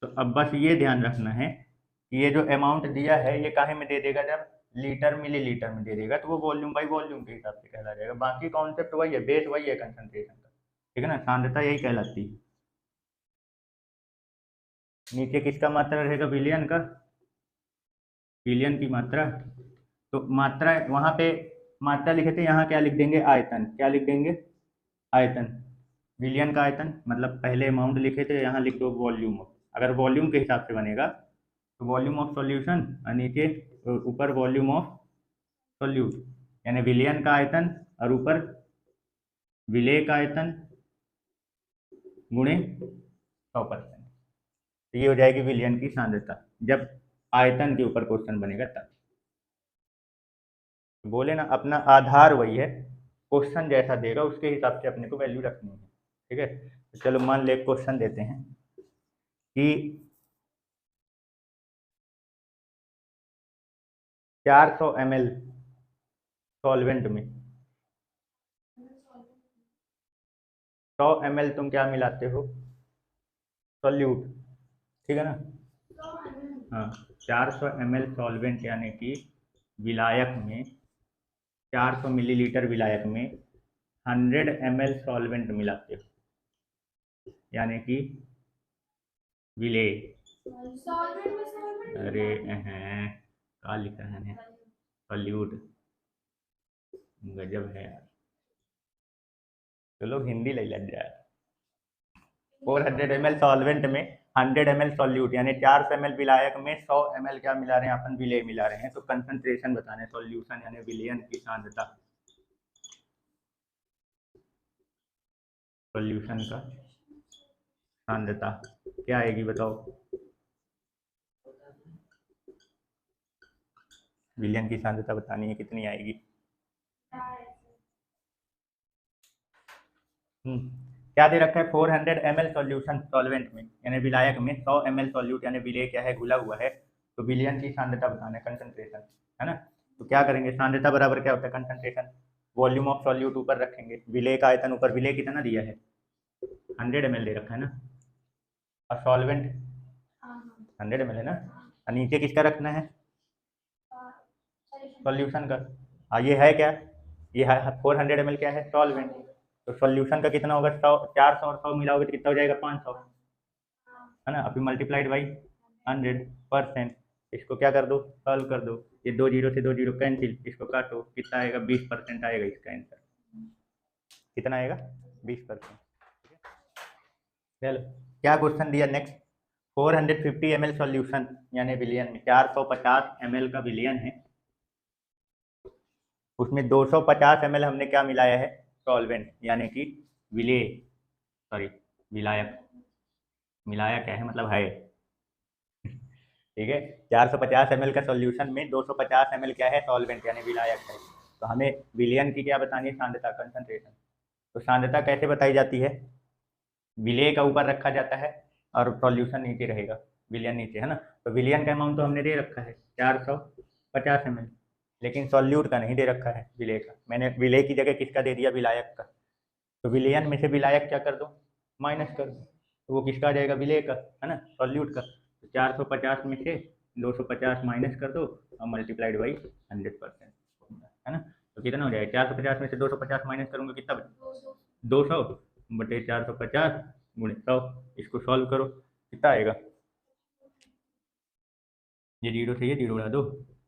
तो अब बस ये ध्यान रखना है कि ये जो अमाउंट दिया है ये काहे में दे देगा? जब लीटर मिलीलीटर में दे देगा तो वो वॉल्यूम बाई वॉल्यूम के हिसाब से कहला जाएगा। बाकी कॉन्सेप्ट वही है, बेस वही है कंसंट्रेशन का। ठीक है ना, सांद्रता यही कहलाती है। नीचे किसका मात्रा रहेगा? विलियन का, विलियन की मात्रा। तो मात्रा वहां पे मात्रा लिखे थे, यहाँ क्या लिख देंगे? आयतन। क्या लिख देंगे? आयतन। विलियन का आयतन, मतलब पहले अमाउंट लिखे थे, यहाँ लिख दो वॉल्यूम। अगर वॉल्यूम के हिसाब से बनेगा तो वॉल्यूम ऑफ सॉल्यूशन और नीचे ऊपर वॉल्यूम ऑफ सॉल्यूट, यानी विलियन का आयतन और ऊपर विलेय का आयतन गुणे 100%। तो ये हो जाएगी विलियन की सांद्रता, जब आयतन के ऊपर क्वेश्चन बनेगा तब। बोले ना, अपना आधार वही है, क्वेश्चन जैसा देगा उसके हिसाब से अपने को वैल्यू रखनी है। ठीक है, तो चलो मान ले क्वेश्चन देते हैं कि 400 ml सॉल्वेंट में 100 ml तुम क्या मिलाते हो? सॉल्यूट। ठीक है ना? हाँ, 400 ml सॉल्वेंट यानी कि विलायक में, 400 मिलीलीटर विलायक में 100 ml सॉल्वेंट मिलाते हो, यानी कि विलेय। अरे क्या लिखा है? सॉल्यूट। गजब है यार, चलो हिंदी ले लग जाए। 400 ml सॉल्वेंट में 100 ml सॉल्यूट, यानी 400 ml विलायक में 100 ml क्या मिला रहे हैं? अपन विलेय मिला रहे हैं। तो कंसंट्रेशन बताने, सॉल्यूशन यानी विलयन की सांद्रता, सॉल्यूशन का सांद्रता क्या आएगी बताओ? विलयन की सांद्रता बतानी है, कितनी आएगी। क्या दे रखा है, 400 ml सॉल्यूशन सॉल्वेंट में यानी विलायक में 100 ml सॉल्यूट यानी विलेय क्या है, घुला हुआ है, तो विलयन की सांद्रता बताना है, कंसंट्रेशन है ना। तो क्या करेंगे, सांद्रता बराबर क्या होता है, कंसंट्रेशन, वॉल्यूम ऑफ सॉल्यूट ऊपर रखेंगे, विलेय का आयतन ऊपर, विलेय कितना दिया है 100 ml दे रखा है ना, और सॉल्वेंट 100 ml है ना, और नीचे किसका रखना है, सॉल्यूशन का। ये है क्या, ये है 400 ml क्या है, सॉल्वेंट, तो सॉल्यूशन का कितना होगा, 100, 400 और 100 मिलाओगे तो कितना हो जाएगा, 500 है ना, अभी मल्टीप्लाइड बाई 100%। इसको क्या कर दो, सॉल्व कर दो, ये 2 जीरो से 2 जीरो कैंसिल, इसको काटो, कितना आएगा, 20% आएगा इसका आंसर, कितना आएगा 20%। चलो क्या क्वेश्चन दिया नेक्स्ट, 450 ml सॉल्यूशन यानी विलियन में 450 ml का विलियन है, उसमें 250 ml हमने क्या मिलाया है, सॉल्वेंट यानी कि विलेय, सॉरी विलायक, मिलाया क्या है मतलब है, ठीक है। 450 ml का सॉल्यूशन में 250 ml क्या है, सॉल्वेंट यानी विलायक है, तो हमें विलयन की क्या बतानी है, सांद्रता, कंसंट्रेशन। तो सांद्रता कैसे बताई जाती है, विलेय का ऊपर रखा जाता है और सॉल्यूशन नीचे रहेगा, विलयन नीचे है ना, तो विलयन का अमाउंट तो हमने दे रखा है 450 ml, लेकिन सॉल्यूट का नहीं दे रखा है, विलेय का, मैंने विलेय की जगह किसका दे दिया, विलायक का, तो विलयन में से विलायक क्या कर दो, माइनस कर दो, तो वो किसका आ जाएगा, विलेय का है ना, सॉल्यूट का, तो 450 में से 250 माइनस कर दो और मल्टीप्लाइड बाई 100% है ना, तो कितना हो जाएगा, 450 में से 250 माइनस करूँगा कितना बचे, 200 बटे 450 गुणे 100, इसको सॉल्व करो, कितना आएगा, ये जीरो से ये जीरो उड़ा दो,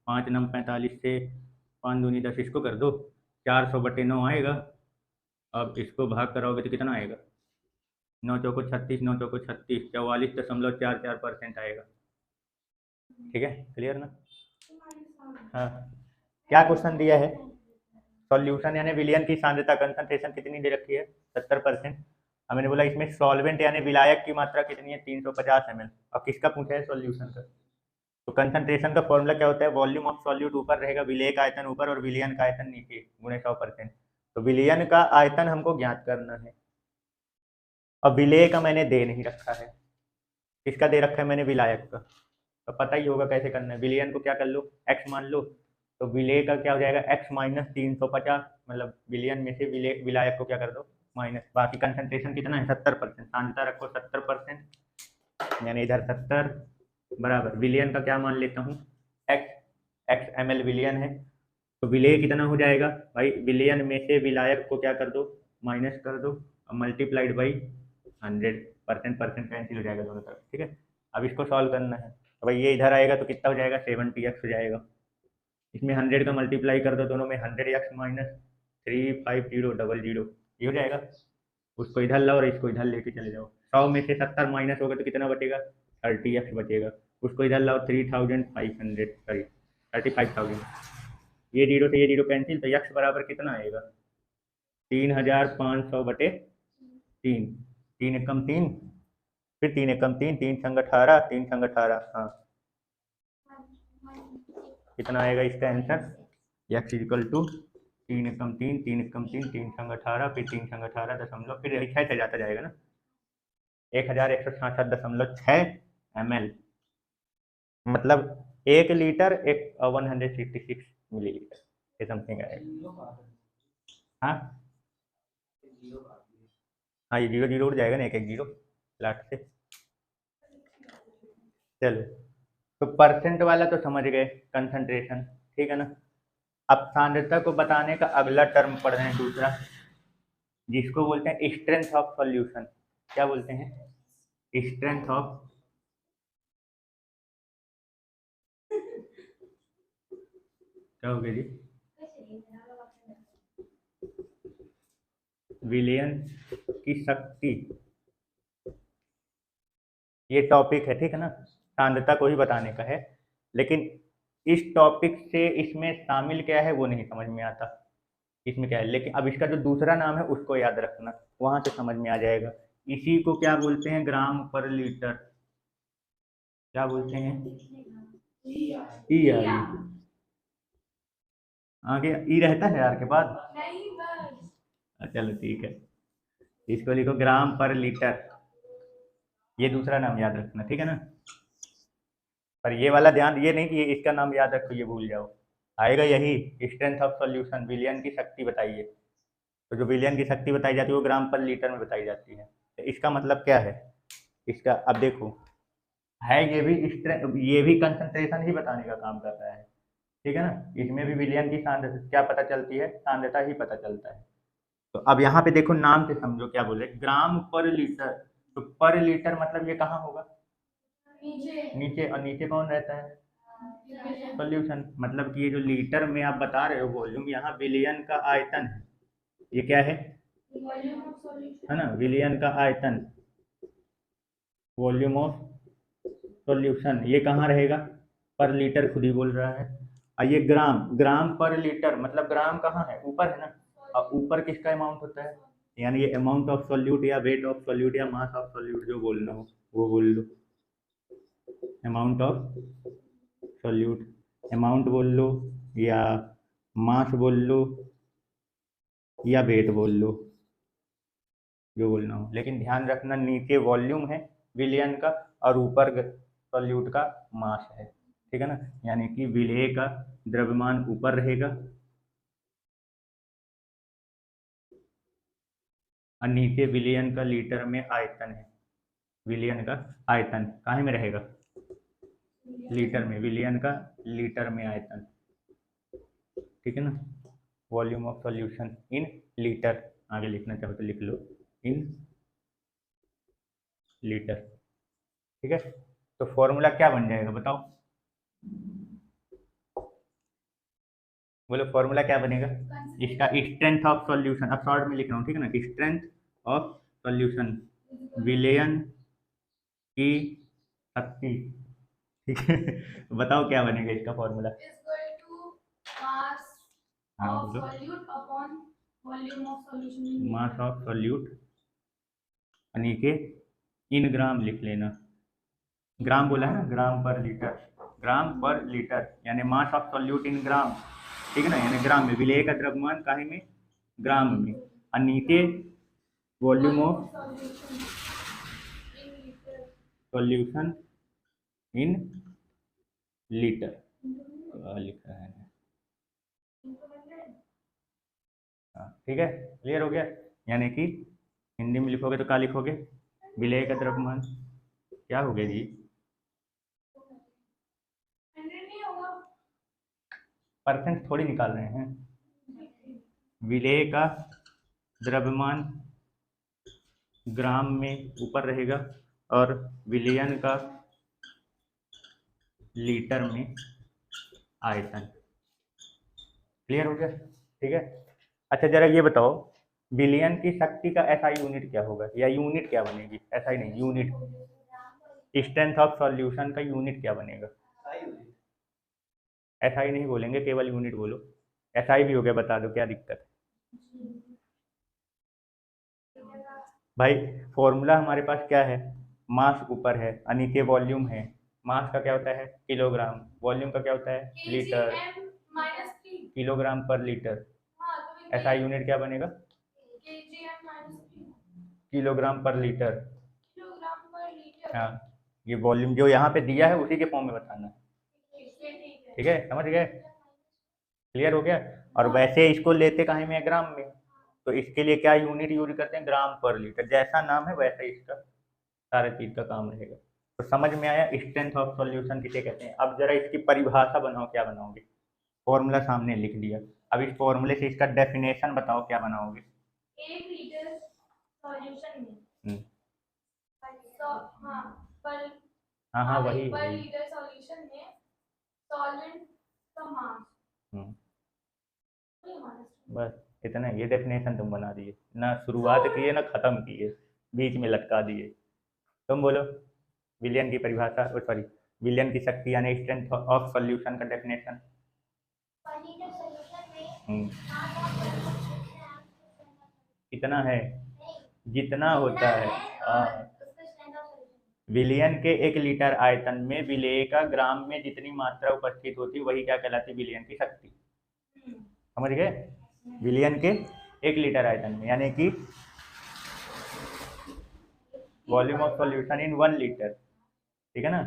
5 नम 45 से 5 दूनी 10, इसको कर दो, 400 बटे 9 आएगा, अब इसको भाग कराओगे तो कितना आएगा, 9 चौको 36, 9 चौको 36, 44.44% आएगा, ठीक है, क्लियर ना। हाँ, क्या क्वेश्चन दिया है, सॉल्यूशन यानी विलयन की सांद्रता, कंसंट्रेशन कितनी दे रखी है, 70%, हमने बोला इसमें सॉल्वेंट यानी विलायक की मात्रा कितनी है, 350 ml, और किसका पूछा है, सॉल्यूशन का, तो कंसंट्रेशन का फॉर्मूला क्या होता है, वॉल्यूम ऑफ सॉल्यूट ऊपर रहेगा, विलेय का आयतन ऊपर और विलयन का आयतन नीचे गुणे 100%, तो विलयन का आयतन हमको ज्ञात करना है, और विलेय का मैंने दे नहीं रखा है, किसका दे रखा है मैंने, विलायक का, तो पता ही होगा कैसे करना है, विलयन को क्या कर लो, x मान लो, तो विलेय का क्या हो जाएगा, x माइनस 350, मतलब विलयन में से विलायक को क्या कर दो, माइनस, बाकी कंसंट्रेशन कितना है, 70%, सांद्रता रखो 70%, यानी इधर 70 बराबर विलयन का क्या मान लेता हूँ, x ml विलयन है, तो विलेय कितना हो जाएगा भाई, विलयन में से विलायक को क्या कर दो, माइनस कर दो, और मल्टीप्लाइड बाई 100%, परसेंट कैंसिल हो जाएगा दोनों तरफ, ठीक है। अब इसको सॉल्व करना है, तो भाई ये इधर आएगा तो कितना हो जाएगा, 70x हो जाएगा, इसमें 100 का मल्टीप्लाई कर दो दोनों में, 100x माइनस 35000, ये हो जाएगा, उसको इधर लाओ और इसको इधर लेके चले जाओ, 100 में से 70 माइनस होगा तो कितना बचेगा, 30x बचेगा, उसको इधर लाओ 3500, सॉरी 35,000, ये जीरो से ये जीरो कैंसिल, तो यक्स बराबर कितना आएगा, 3500 बटे 3, 3 एकम 3, फिर 3 एकम 3, 3 संग 18, 3 संग 18, हाँ कितना आएगा इसका आंसर, यक्स इक्वल टू 3 एकम 3, 3 एकम 3, 3 संग 18, फिर 3 संग 18 दशमलव, फिर 6 से जाता जाएगा ना, 1166.6 ml, मतलब 1 लीटर एक 166 मिलीलीटर, ये समथिंग आएगा, हाँ हाँ, ये जीरो जीरो उड़ जाएगा ना, एक एक जीरो लास्ट से, चलो, तो परसेंट वाला तो समझ गए, कंसंट्रेशन, ठीक है ना। अब सांद्रता को बताने का अगला टर्म पढ़ रहे हैं, दूसरा, जिसको बोलते हैं स्ट्रेंथ ऑफ सॉल्यूशन, क्या बोलते हैं, स्ट्रेंथ ऑफ, क्या हो गया जी, विलयन की शक्ति, ये टॉपिक है, ठीक है ना, सांद्रता को ही बताने का है, लेकिन इस टॉपिक से इसमें शामिल क्या है वो नहीं समझ में आता, इसमें क्या है, लेकिन अब इसका जो दूसरा नाम है उसको याद रखना, वहां से समझ में आ जाएगा, इसी को क्या बोलते हैं, ग्राम पर लीटर, क्या बोलते हैं, ई आई, आगे ई रहता है आर के बाद। नहीं बस। चलो ठीक है, इसको लिखो ग्राम पर लीटर, ये दूसरा नाम याद रखना, ठीक है ना। पर ये वाला ध्यान, ये नहीं कि इसका नाम याद रखो ये भूल जाओ। आएगा यही, स्ट्रेंथ ऑफ सॉल्यूशन, विलियन की शक्ति बताइए। तो जो विलियन की शक्ति बताई जाती है वो ग्राम पर लीटर में बताई जाती है। तो इसका मतलब क्या है इसका, अब देखो, है ये भी स्ट्रेंथ, ये भी कंसंट्रेशन ही बताने का काम कर रहा है, ठीक है ना। इसमें भी विलियन की सांद्रता क्या पता चलती है, सांद्रता ही पता चलता है। तो अब यहाँ पे देखो, नाम से समझो क्या बोले, ग्राम पर लीटर। तो पर लीटर मतलब ये कहाँ होगा, नीचे। नीचे, और नीचे कौन रहता है, सॉल्यूशन। मतलब कि ये जो लीटर में आप बता रहे हो वॉल्यूम, यहाँ विलियन का आयतन है, ये क्या है ना, विलियन का आयतन, वॉल्यूम ऑफ सॉल्यूशन, ये कहाँ रहेगा, पर लीटर, खुद ही बोल रहा है। और ये ग्राम, ग्राम पर लीटर मतलब ग्राम कहाँ है, ऊपर है ना। और ऊपर किसका अमाउंट होता है, यानी ये अमाउंट ऑफ सॉल्यूट या वेट ऑफ सॉल्यूट या मास ऑफ सॉल्यूट, जो बोलना हो वो बोल लो। अमाउंट ऑफ सॉल्यूट, अमाउंट बोल लो, या मास बोल लो, या वेट बोल लो, जो बोलना हो। लेकिन ध्यान रखना, नीचे वॉल्यूम है विलियन का, और ऊपर सॉल्यूट का मास है, ठीक है ना। यानी कि विलेय का द्रव्यमान ऊपर रहेगा और नीचे विलियन का लीटर में आयतन है, विलियन का आयतन कहाँ में रहेगा, लीटर में, विलियन का लीटर में आयतन, ठीक है ना। Volume of solution in litre, आगे लिखना चाहो तो लिख लो, इन लीटर, ठीक है। तो फॉर्मूला क्या बन जाएगा बताओ, बोलो फॉर्मूला क्या बनेगा इसका, स्ट्रेंथ ऑफ सॉल्यूशन, अब शॉर्ट में लिख रहा हूँ, ठीक है ना, स्ट्रेंथ ऑफ सॉल्यूशन, विलयन की शक्ति, ठीक है। बताओ क्या बनेगा इसका फॉर्मूला। हाँ बोलो, मास ऑफ सॉल्यूट, यानी कि इन ग्राम लिख लेना, ग्राम बोला है ना, ग्राम पर लीटर, ग्राम पर लीटर, यानी मास ऑफ सॉल्यूट इन ग्राम, ठीक है ना, यानी ग्राम में, विलेय का द्रव्यमान काहे में, ग्राम में, और नीचे volume of solution in litre, लिखा है। हाँ ठीक है, क्लियर हो गया। यानी कि हिंदी में लिखोगे तो क्या लिखोगे, विलेय का द्रव्यमान, क्या हो गया जी, परसेंट थोड़ी निकाल रहे हैं, विलेय का द्रव्यमान ग्राम में ऊपर रहेगा और विलियन का लीटर में आयतन, क्लियर हो गया, ठीक है। अच्छा जरा ये बताओ, बिलियन की शक्ति का एसआई यूनिट क्या होगा, या यूनिट क्या बनेगी, एसआई नहीं यूनिट, स्ट्रेंथ ऑफ सॉल्यूशन का यूनिट क्या बनेगा, एसआई नहीं बोलेंगे, केवल यूनिट बोलो, एसआई भी हो गया, बता दो क्या दिक्कत है भाई। फॉर्मूला हमारे पास क्या है, मास ऊपर है और नीचे वॉल्यूम है, मास का क्या होता है किलोग्राम, वॉल्यूम का क्या होता है लीटर, किलोग्राम पर लीटर, एसआई यूनिट क्या बनेगा, किलोग्राम पर लीटर, हाँ। ये वॉल्यूम जो यहाँ पे दिया है उसी के फॉर्म में बताना है, ठीक है, समझ गए, क्लियर हो गया। और वैसे इसको लेते कहीं में है, ग्राम में, तो इसके लिए क्या यूनिट यूज करते हैं, ग्राम पर लीटर, जैसा नाम है वैसा ही इसका सारे चीज का काम रहेगा। तो समझ में आया स्ट्रेंथ ऑफ सॉल्यूशन किसे कहते हैं। अब जरा इसकी परिभाषा बनाओ, क्या बनाओगे, फॉर्मूला सामने लिख दिया, अब इस फॉर्मूले से इसका डेफिनेशन बताओ क्या बनाओगे, 1 लीटर सॉल्यूशन में हम्म, हाँ पर, हाँ हाँ वही पर वही, लीटर सॉल्यूशन में सॉल्वेंट का मास, हम्म, वही हमारा। बस इतना, ये डेफिनेशन तुम बना दिए ना, शुरुआत किए ना खत्म किए, बीच में लटका दिए। तुम बोलो विलियन की परिभाषा, सॉरी, विलियन की शक्ति यानी स्ट्रेंथ ऑफ सॉल्यूशन का डेफिनेशन। कितना है, जितना होता है, विलियन के 1 लीटर आयतन में विलेय का ग्राम में जितनी मात्रा उपस्थित होती वही क्या कहलाती, विलियन की शक्ति, समझ गए, विलियन के 1 लीटर आयतन में, यानी कि volume of solution in 1 litre, ठीक है ना,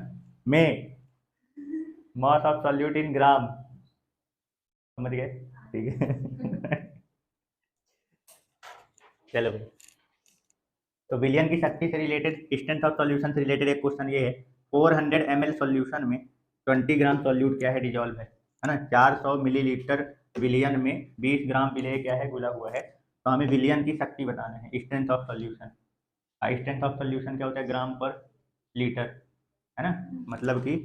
में मास ऑफ सॉल्यूट इन ग्राम, समझ गए, ठीक है। चलो भाई, तो विलियन की शक्ति से रिलेटेड, स्ट्रेंथ ऑफ सॉल्यूशन से रिलेटेड एक क्वेश्चन ये है, 400 ml सॉल्यूशन में 20 ग्राम सॉल्यूट क्या है, डिजॉल्व है ना, 400 मिलीलीटर विलियन में 20 ग्राम विलेय क्या है, घुला हुआ है। तो हमें विलियन की शक्ति बताना है, strength of solution. Strength of solution क्या होता है, ग्राम पर लीटर, है ना, मतलब कि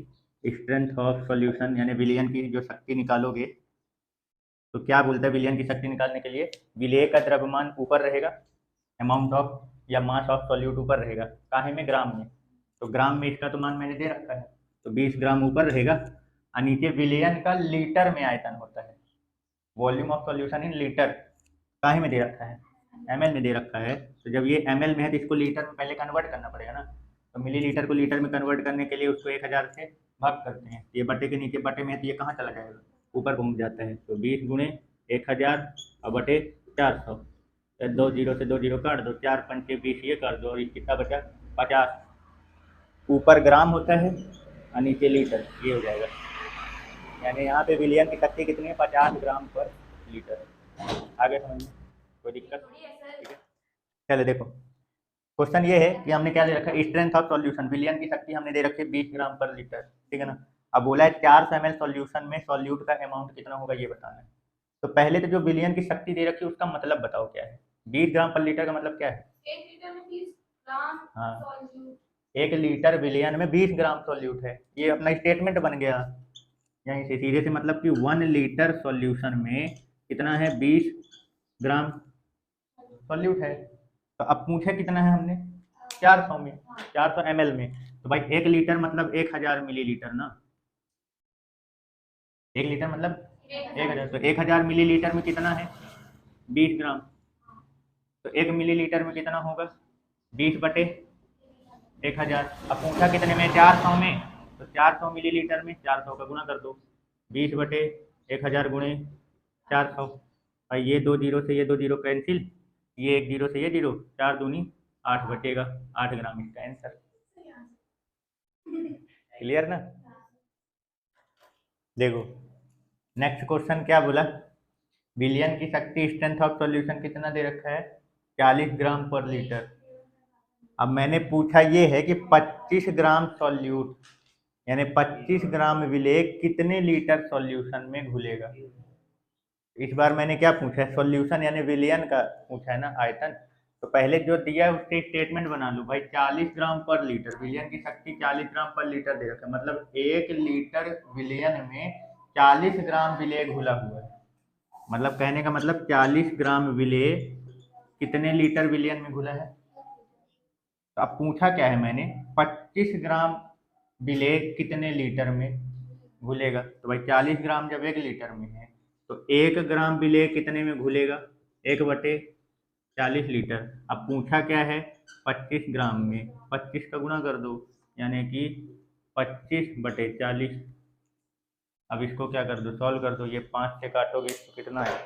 स्ट्रेंथ ऑफ सॉल्यूशन यानी विलियन की जो शक्ति निकालोगे, तो क्या बोलता है, विलियन की शक्ति निकालने के लिए विलेय का द्रव्यमान ऊपर रहेगा, अमाउंट ऑफ या मास ऑफ सॉल्यूट ऊपर रहेगा, काहे में, ग्राम में, तो ग्राम में इसका तो मान मैंने दे रखा है, तो 20 ग्राम ऊपर रहेगा, और नीचे विलियन का लीटर में आयतन होता है, volume of solution in litre, काहे में दे रखा है, ml में दे रखा है, तो जब ये ml में है तो इसको लीटर में पहले कन्वर्ट करना पड़ेगा ना, तो मिलीलीटर को लीटर में कन्वर्ट करने के लिए उसको 1000 से भाग करते हैं, ये बटे के नीचे बटे में है तो ये कहाँ चला जाएगा, ऊपर पहुँच जाता है, तो 20 गुणे 1000 और बटे 400, 2 जीरो से 2 जीरो काट दो, 4 पंचे 20 ये कर दो, और कितना बचा 50, ऊपर ग्राम होता है और नीचे लीटर, ये हो जाएगा, यानी यहाँ पे विलियन की शक्ति कितनी है, 50 ग्राम पर लीटर। आगे समझ में कोई दिक्कत, ठीक है। चलो देखो, क्वेश्चन ये है कि हमने क्या दे रखा है, स्ट्रेंथ ऑफ सॉल्यूशन, विलियन की शक्ति हमने दे रखी है 20 ग्राम पर लीटर, ठीक है ना, अब बोला है 400 ml सॉल्यूशन में सॉल्यूट का अमाउंट कितना होगा ये बताना है। तो पहले तो जो विलियन की शक्ति दे रखी है उसका मतलब बताओ क्या है, 20 ग्राम पर लीटर का मतलब क्या है, 1 लीटर में 20 ग्राम हाँ, सॉल्यूट, 1 लीटर विलियन में 20 ग्राम सॉल्यूट है, ये अपना स्टेटमेंट बन गया, यहीं से सीधे से मतलब कि 1 लीटर सॉल्यूशन में कितना है, 20 ग्राम सॉल्यूट है, तो अब पूछे कितना है हमने, 400 में, 400 ml में, तो भाई 1 लीटर मतलब 1000 मिलीलीटर ना, 1 लीटर मतलब 1000, तो 1000 मिलीलीटर में कितना है, 20 ग्राम, तो 1 मिलीलीटर में कितना होगा, 20 बटे 1000, अब पूछा कितने में, 400 में, तो 400 मिलीलीटर में 400 का गुणा कर दो, 20 बटे 1000 गुणे 400, और ये 2 जीरो से ये 2 जीरो कैंसिल, ये 1 जीरो से ये जीरो, 4 दूनी 8 बचेगा, 8 ग्राम इसका आंसर, क्लियर ना। देखो नेक्स्ट क्वेश्चन क्या बोला, विलियन की शक्ति स्ट्रेंथ ऑफ सॉल्यूशन कितना दे रखा है, 40 ग्राम पर लीटर। अब मैंने पूछा ये है कि 25 ग्राम सॉल्यूट यानी 25 ग्राम विलेय कितने लीटर सॉल्यूशन में घुलेगा। इस बार मैंने क्या पूछा है, सॉल्यूशन यानी विलियन का पूछा है ना, आयतन, तो पहले जो दिया है उससे स्टेटमेंट बना लो भाई, 40 ग्राम पर लीटर, विलियन की शक्ति 40 ग्राम पर लीटर दे रखा है, मतलब 1 लीटर विलियन में 40 ग्राम विलेय घुला हुआ है, मतलब कहने का मतलब 40 ग्राम विलेय कितने लीटर विलियन में घुला है। तो अब पूछा क्या है मैंने, 25 ग्राम विलेय कितने लीटर में घुलेगा, तो भाई 40 ग्राम जब 1 लीटर में है तो 1 ग्राम विलेय कितने में घुलेगा, 1 बटे 40 लीटर। अब पूछा क्या है, 25 ग्राम में 25 का गुणा कर दो, यानी कि 25 बटे 40। अब इसको क्या कर दो, सॉल्व कर दो, ये 5 से काटोगे तो कितना है,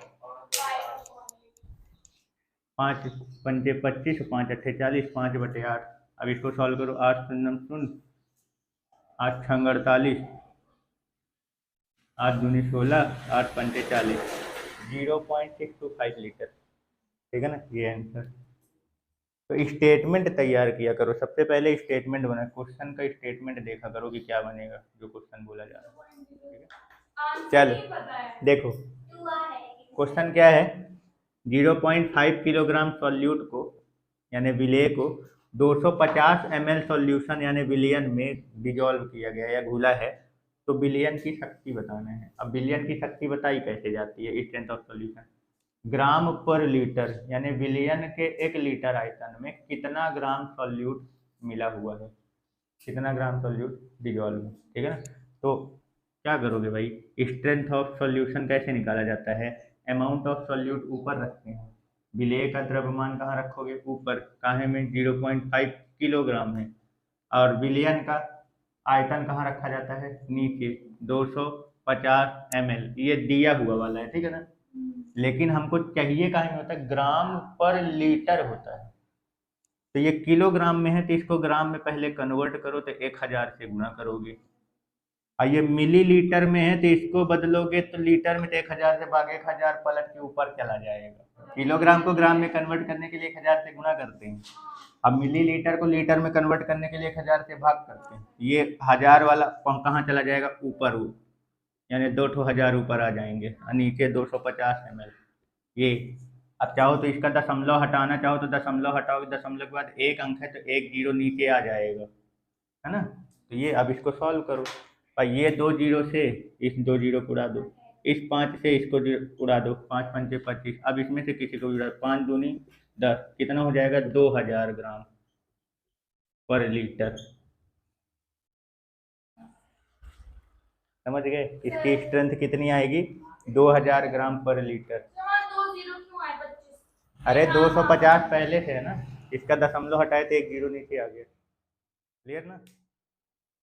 5 पंचे 25, 5 अट्ठे 40, 5 बटे 8। अब इसको सॉल्व करो, 8 शून्य शून्य, 8 छंग 48, 8 दूनी 16, 8 पंचे 40, 0.625 लीटर, ठीक है ना, ये आंसर। तो स्टेटमेंट तैयार किया करो, सबसे पहले स्टेटमेंट बना, क्वेश्चन का स्टेटमेंट देखा करो कि क्या बनेगा जो क्वेश्चन बोला जा रहा है, ठीक है। चलो देखो क्वेश्चन क्या है, 0.5 किलोग्राम सॉल्यूट को यानी विलेय को 250 ml सॉल्यूशन यानी विलियन में डिजॉल्व किया गया या घुला है, तो विलियन की शक्ति बताना है। अब विलियन की शक्ति बताई कैसे जाती है, स्ट्रेंथ ऑफ सॉल्यूशन, ग्राम पर लीटर यानी विलियन के 1 लीटर आयतन में कितना ग्राम सॉल्यूट मिला हुआ है, कितना ग्राम सॉल्यूट डिजॉल्व है, ठीक है ना। तो क्या करोगे भाई, स्ट्रेंथ ऑफ सॉल्यूशन कैसे निकाला जाता है, अमाउंट ऑफ सॉल्यूट ऊपर रखते हैं, विलेय का द्रव्यमान कहाँ रखोगे, ऊपर, काहे में 0.5 किलोग्राम है, और विलियन का आयतन कहाँ रखा जाता है, नीचे 250 ml, ये दिया हुआ वाला है, ठीक है ना। लेकिन हमको चाहिए कहाँ में होता है, ग्राम पर लीटर होता है। तो ये किलोग्राम में है तो इसको ग्राम में पहले कन्वर्ट करो तो 1000 से गुणा करोगे। और ये मिलीलीटर में है तो इसको बदलोगे तो लीटर में तो 1000 से भाग 1000 पलट के ऊपर चला जाएगा। किलोग्राम को ग्राम में कन्वर्ट करने के लिए 1000 से गुणा करते हैं, अब मिलीलीटर को लीटर में कन्वर्ट करने के लिए 1000 से भाग करते हैं। ये 1000 वाला कहाँ चला जाएगा, ऊपर, यानी 2,000 ऊपर आ जाएंगे और नीचे 250 ml। ये अब चाहो तो इसका दशमलव हटाना चाहो तो दशमलव हटाओगे, दशमलव के बाद एक अंक है तो एक जीरो नीचे आ जाएगा, है ना। तो ये अब इसको सॉल्व करो, और ये 2 जीरो से इस 2 जीरो को उड़ा दो, इस 5 से इसको उड़ा दो, 5 पंचे 25। अब इसमें से किसी को उड़ा, 5 दूनी 10, कितना हो जाएगा 2000 ग्राम पर लीटर। समझ गए, इसकी स्ट्रेंथ कितनी आएगी, 2000 ग्राम पर लीटर। यहाँ 2 जीरो क्यों आए 25? अरे 250 पहले से है ना, इसका दशमलव हटाए तो एक जीरो नीचे आ गया। क्लियर ना।